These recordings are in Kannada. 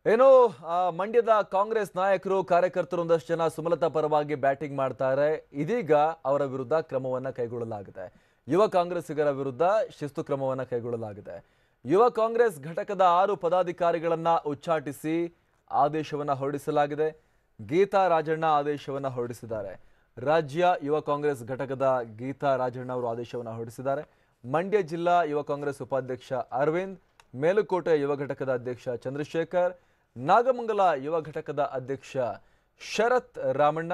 ಏನೋ ಮಂಡ್ಯದ ಕಾಂಗ್ರೆಸ್ ನಾಯಕರು ಕಾರ್ಯಕರ್ತರು ಒಂದಷ್ಟು ಜನ ಸುಮಲತಾ ಪರವಾಗಿ ಬ್ಯಾಟಿಂಗ್ ಮಾಡ್ತಾರೆ. ಇದೀಗ ಅವರ ವಿರುದ್ಧ ಕ್ರಮವನ್ನ ಕೈಗೊಳ್ಳಲಾಗಿದೆ. ಯುವ ಕಾಂಗ್ರೆಸ್ಸಿಗರ ವಿರುದ್ಧ ಶಿಸ್ತು ಕ್ರಮವನ್ನ ಕೈಗೊಳ್ಳಲಾಗಿದೆ. ಯುವ ಕಾಂಗ್ರೆಸ್ ಘಟಕದ 6 ಪದಾಧಿಕಾರಿಗಳನ್ನ ಉಚ್ಚಾಟಿಸಿ ಆದೇಶವನ್ನ ಹೊರಡಿಸಲಾಗಿದೆ. ಗೀತಾ ರಾಜಣ್ಣ ಆದೇಶವನ್ನ ಹೊರಡಿಸಿದ್ದಾರೆ. ರಾಜ್ಯ ಯುವ ಕಾಂಗ್ರೆಸ್ ಘಟಕದ ಗೀತಾ ರಾಜಣ್ಣ ಅವರು ಆದೇಶವನ್ನ ಹೊರಡಿಸಿದ್ದಾರೆ. ಮಂಡ್ಯ ಜಿಲ್ಲಾ ಯುವ ಕಾಂಗ್ರೆಸ್ ಉಪಾಧ್ಯಕ್ಷ ಅರವಿಂದ್, ಮೇಲುಕೋಟೆ ಯುವ ಘಟಕದ ಅಧ್ಯಕ್ಷ ಚಂದ್ರಶೇಖರ್, ನಾಗಮಂಗಲ ಯುವ ಘಟಕದ ಅಧ್ಯಕ್ಷ ಶರತ್ ರಾಮಣ್ಣ,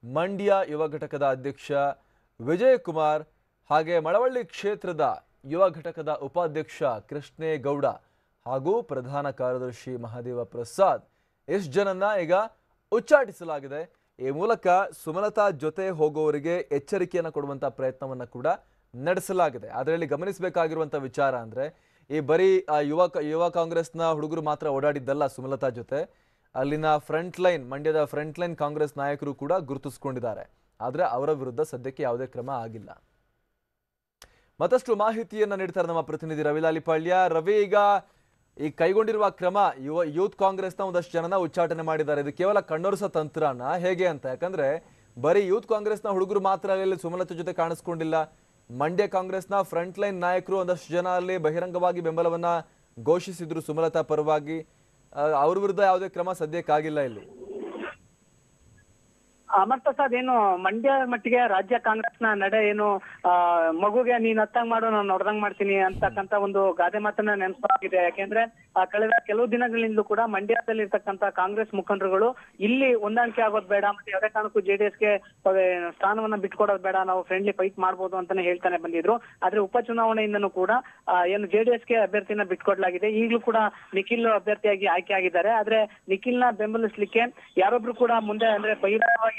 ಮಂಡ್ಯ ಯುವ ಘಟಕದ ಅಧ್ಯಕ್ಷ ವಿಜಯಕುಮಾರ್, ಹಾಗೆ ಮಳವಳ್ಳಿ ಕ್ಷೇತ್ರದ ಯುವ ಘಟಕದ ಉಪಾಧ್ಯಕ್ಷ ಕೃಷ್ಣೇಗೌಡ ಹಾಗೂ ಪ್ರಧಾನ ಕಾರ್ಯದರ್ಶಿ ಮಹಾದೇವ ಪ್ರಸಾದ್ ಇಷ್ಟು ಜನನ್ನ ಈಗ ಉಚ್ಚಾಟಿಸಲಾಗಿದೆ. ಈ ಮೂಲಕ ಸುಮಲತಾ ಜೊತೆ ಹೋಗುವವರಿಗೆ ಎಚ್ಚರಿಕೆಯನ್ನು ಕೊಡುವಂತ ಪ್ರಯತ್ನವನ್ನ ಕೂಡ ನಡೆಸಲಾಗಿದೆ. ಅದರಲ್ಲಿ ಗಮನಿಸಬೇಕಾಗಿರುವಂತ ವಿಚಾರ ಅಂದ್ರೆ ಈ ಬರೀ ಯುವ ಕಾಂಗ್ರೆಸ್ನ ಹುಡುಗರು ಮಾತ್ರ ಓಡಾಡಿದ್ದಲ್ಲ ಸುಮಲತಾ ಜೊತೆ. ಅಲ್ಲಿನ ಮಂಡ್ಯದ ಫ್ರಂಟ್ ಲೈನ್ ಕಾಂಗ್ರೆಸ್ ನಾಯಕರು ಕೂಡ ಗುರುತಿಸಿಕೊಂಡಿದ್ದಾರೆ. ಆದ್ರೆ ಅವರ ವಿರುದ್ಧ ಸದ್ಯಕ್ಕೆ ಯಾವುದೇ ಕ್ರಮ ಆಗಿಲ್ಲ. ಮತ್ತಷ್ಟು ಮಾಹಿತಿಯನ್ನ ನೀಡ್ತಾರೆ ನಮ್ಮ ಪ್ರತಿನಿಧಿ ರವಿ ಲಾಲಿಪಾಳ್ಯ. ರವಿ, ಈಗ ಈ ಕೈಗೊಂಡಿರುವ ಕ್ರಮ ಯೂತ್ ಕಾಂಗ್ರೆಸ್ನ ಒಂದಷ್ಟು ಜನನ ಉಚ್ಚಾಟನೆ ಮಾಡಿದ್ದಾರೆ. ಇದು ಕೇವಲ ಕಣ್ಣೊರೆಸೋ ತಂತ್ರನ ಹೇಗೆ ಅಂತ? ಯಾಕಂದ್ರೆ ಬರೀ ಯೂತ್ ಕಾಂಗ್ರೆಸ್ನ ಹುಡುಗರು ಮಾತ್ರ ಅಲ್ಲಿ ಸುಮಲತಾ ಜೊತೆ ಕಾಣಿಸ್ಕೊಂಡಿಲ್ಲ. ಮಂಡ್ಯ ಕಾಂಗ್ರೆಸ್ನ ಫ್ರಂಟ್ ಲೈನ್ ನಾಯಕರು ಒಂದಷ್ಟು ಜನ ಅಲ್ಲಿ ಬಹಿರಂಗವಾಗಿ ಬೆಂಬಲವನ್ನ ಘೋಷಿಸಿದ್ರು ಸುಮಲತಾ ಪರವಾಗಿ. ಅವ್ರ ವಿರುದ್ಧ ಯಾವುದೇ ಕ್ರಮ ಸದ್ಯಕ್ಕಾಗಿಲ್ಲ ಇಲ್ಲಿ. ಅಮರ್ ಪ್ರಸಾದ್, ಏನು ಮಂಡ್ಯ ಮಟ್ಟಿಗೆ ರಾಜ್ಯ ಕಾಂಗ್ರೆಸ್ನ ನಡೆ ಏನು ಮಗುಗೆ ನೀನ್ ಹತ್ತಂಗ್ ಮಾಡು ನಾನು ನೋಡ್ದಂಗ್ ಮಾಡ್ತೀನಿ ಅಂತಕ್ಕಂತ ಒಂದು ಗಾದೆ ಮಾತನ್ನ ನೆನಪಾಗಿದೆ. ಯಾಕೆಂದ್ರೆ ಕಳೆದ ಕೆಲವು ದಿನಗಳಿಂದಲೂ ಕೂಡ ಮಂಡ್ಯದಲ್ಲಿ ಇರ್ತಕ್ಕಂತ ಕಾಂಗ್ರೆಸ್ ಮುಖಂಡರುಗಳು ಇಲ್ಲಿ ಹೊಂದಾಣಿಕೆ ಆಗೋದು ಬೇಡ, ಮತ್ತೆ ಯಾವುದೇ ಕಾರಣಕ್ಕೂ ಜೆಡಿಎಸ್ಗೆ ಸ್ಥಾನವನ್ನ ಬಿಟ್ಕೊಡೋದು ಬೇಡ, ನಾವು ಫ್ರೆಂಡ್ಲಿ ಫೈಟ್ ಮಾಡ್ಬೋದು ಅಂತಾನೆ ಹೇಳ್ತಾನೆ ಬಂದಿದ್ರು. ಆದ್ರೆ ಉಪಚುನಾವಣೆಯಿಂದನೂ ಕೂಡ ಏನು ಜೆಡಿಎಸ್ಗೆ ಅಭ್ಯರ್ಥಿನ ಬಿಟ್ಕೊಡ್ಲಾಗಿದೆ. ಈಗಲೂ ಕೂಡ ನಿಖಿಲ್ ಅಭ್ಯರ್ಥಿಯಾಗಿ ಆಯ್ಕೆ ಆಗಿದ್ದಾರೆ. ಆದ್ರೆ ನಿಖಿಲ್ನ ಬೆಂಬಲಿಸ್ಲಿಕ್ಕೆ ಯಾರೊಬ್ರು ಕೂಡ ಮುಂದೆ ಅಂದ್ರೆ ಬಹಿರಂಗವಾಗಿ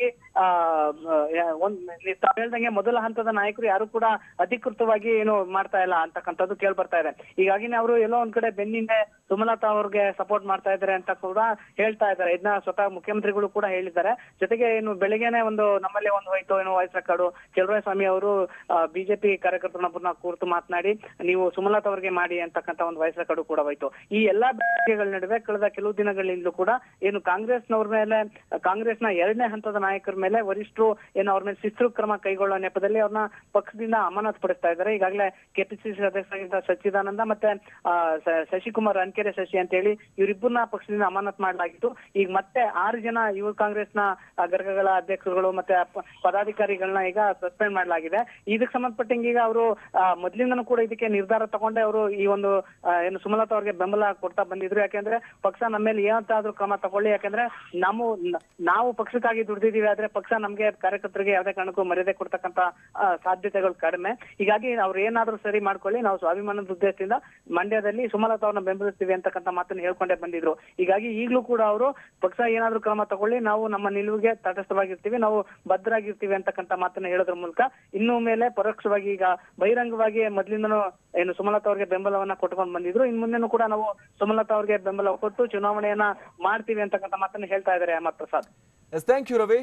ತಾವ್ ಹೇಳ್ದಂಗೆ ಮೊದಲ ಹಂತದ ನಾಯಕರು ಯಾರು ಕೂಡ ಅಧಿಕೃತವಾಗಿ ಏನು ಮಾಡ್ತಾ ಇಲ್ಲ ಅಂತಕ್ಕಂಥದ್ದು ಕೇಳ್ ಬರ್ತಾ ಇದೆ. ಹೀಗಾಗಿನೇ ಅವರು ಎಲ್ಲೋ ಒಂದ್ ಕಡೆ ಬೆನ್ನಿಂದೆ ಸುಮಲತಾ ಅವ್ರಿಗೆ ಸಪೋರ್ಟ್ ಮಾಡ್ತಾ ಇದ್ದಾರೆ ಅಂತ ಕೂಡ ಹೇಳ್ತಾ ಇದ್ದಾರೆ. ಇದನ್ನ ಸ್ವತಃ ಮುಖ್ಯಮಂತ್ರಿಗಳು ಕೂಡ ಹೇಳಿದ್ದಾರೆ. ಜೊತೆಗೆ ಏನು ಬೆಳಿಗ್ಗೆನೆ ನಮ್ಮಲ್ಲಿ ಒಂದು ಹೋಯ್ತು ಏನು ವಾಯ್ಸ್ ರೆಕಾರ್ಡು, ಸ್ವಾಮಿ ಅವರು ಬಿಜೆಪಿ ಕಾರ್ಯಕರ್ತರನ್ನೊಬ್ಬರನ್ನ ಕೂರ್ತು ಮಾತನಾಡಿ ನೀವು ಸುಮಲತಾ ಅವ್ರಿಗೆ ಮಾಡಿ ಅಂತಕ್ಕಂಥ ಒಂದು ವಾಯ್ಸ್ ರೆಕಾರ್ಡು ಕೂಡ ಹೋಯ್ತು. ಈ ಎಲ್ಲಾ ಬೆಳವಣಿಗೆಗಳ ನಡುವೆ ಕಳೆದ ಕೆಲವು ದಿನಗಳಿಂದಲೂ ಕೂಡ ಏನು ಕಾಂಗ್ರೆಸ್ನ 2ನೇ ಹಂತದ ನಾಯಕರ ಮೇಲೆ ವರಿಷ್ಠರು ಏನು ಅವ್ರ ಮೇಲೆ ಶಿಸ್ತು ಕ್ರಮ ಕೈಗೊಳ್ಳುವ ನೆಪದಲ್ಲಿ ಅವ್ರನ್ನ ಪಕ್ಷದಿಂದ ಅಮಾನತು ಪಡಿಸ್ತಾ ಇದ್ದಾರೆ. ಈಗಾಗಲೇ ಕೆಪಿಸಿಸಿ ಸದಸ್ಯರಾಗಿದ್ದ ಸಚ್ಚಿದಾನಂದ ಮತ್ತೆ ಶಶಿಕುಮಾರ್ ಅನ್ಕೆರೆ ಶಶಿ ಅಂತ ಹೇಳಿ ಇವರಿಬ್ಬರನ್ನ ಪಕ್ಷದಿಂದ ಅಮಾನತು ಮಾಡಲಾಗಿತ್ತು. ಈಗ ಮತ್ತೆ 6 ಜನ ಯುವ ಕಾಂಗ್ರೆಸ್ನ ಘಟಕಗಳ ಅಧ್ಯಕ್ಷರುಗಳು ಮತ್ತೆ ಪದಾಧಿಕಾರಿಗಳನ್ನ ಈಗ ಸಸ್ಪೆಂಡ್ ಮಾಡಲಾಗಿದೆ. ಇದಕ್ಕೆ ಸಂಬಂಧಪಟ್ಟಂಗೆ ಈಗ ಅವರು ಮೊದ್ಲಿಂದನೂ ಕೂಡ ಇದಕ್ಕೆ ನಿರ್ಧಾರ ತಗೊಂಡೆ ಅವರು ಈ ಒಂದು ಏನು ಸುಮಲತಾ ಅವ್ರಿಗೆ ಬೆಂಬಲ ಕೊಡ್ತಾ ಬಂದಿದ್ರು. ಯಾಕೆಂದ್ರೆ ಪಕ್ಷ ನಮ್ಮ ಮೇಲೆ ಏನಂತಾದ್ರೂ ಕ್ರಮ ತಗೊಳ್ಳಿ, ಯಾಕಂದ್ರೆ ನಾವು ಪಕ್ಷಕ್ಕಾಗಿ ದುಡ್ದಿದೀವಿ, ಆದ್ರೆ ಪಕ್ಷ ನಮ್ಗೆ ಕಾರ್ಯಕರ್ತರಿಗೆ ಯಾವುದೇ ಕಾರಣಕ್ಕೂ ಮರ್ಯಾದೆ ಕೊಡ್ತಕ್ಕಂತ ಸಾಧ್ಯತೆಗಳು ಕಡಿಮೆ. ಹೀಗಾಗಿ ಅವ್ರು ಏನಾದ್ರೂ ಸರಿ ಮಾಡ್ಕೊಳ್ಳಿ, ನಾವು ಸ್ವಾಭಿಮಾನದ ಉದ್ದೇಶದಿಂದ ಮಂಡ್ಯದಲ್ಲಿ ಸುಮಲತಾ ಅವ್ರನ್ನ ಬೆಂಬಲಿಸ್ತೀವಿ ಅಂತಕ್ಕಂಥ ಮಾತನ್ನ ಹೇಳ್ಕೊಂಡೇ ಬಂದಿದ್ರು. ಹೀಗಾಗಿ ಈಗಲೂ ಕೂಡ ಅವರು ಪಕ್ಷ ಏನಾದ್ರೂ ಕ್ರಮ ತಗೊಳ್ಳಿ, ನಾವು ನಮ್ಮ ನಿಲುವಿಗೆ ತಟಸ್ಥವಾಗಿರ್ತೀವಿ, ನಾವು ಭದ್ರಾಗಿರ್ತೀವಿ ಅಂತಕ್ಕಂಥ ಮಾತನ್ನ ಹೇಳೋದ್ರ ಮೂಲಕ ಇನ್ನು ಮೇಲೆ ಪರೋಕ್ಷವಾಗಿ ಈಗ ಬಹಿರಂಗವಾಗಿ ಮೊದ್ಲಿಂದನೂ ಏನು ಸುಮಲತಾ ಅವ್ರಿಗೆ ಬೆಂಬಲವನ್ನ ಕೊಟ್ಕೊಂಡು ಬಂದಿದ್ರು. ಇನ್ ಮುಂದೆನೂ ಕೂಡ ನಾವು ಸುಮಲತಾ ಅವ್ರಿಗೆ ಬೆಂಬಲ ಕೊಟ್ಟು ಚುನಾವಣೆಯನ್ನ ಮಾಡ್ತೀವಿ ಅಂತಕ್ಕಂಥ ಮಾತನ್ನ ಹೇಳ್ತಾ ಇದ್ದಾರೆ ಅಮರ್ ಪ್ರಸಾದ್. Thank you Ravi.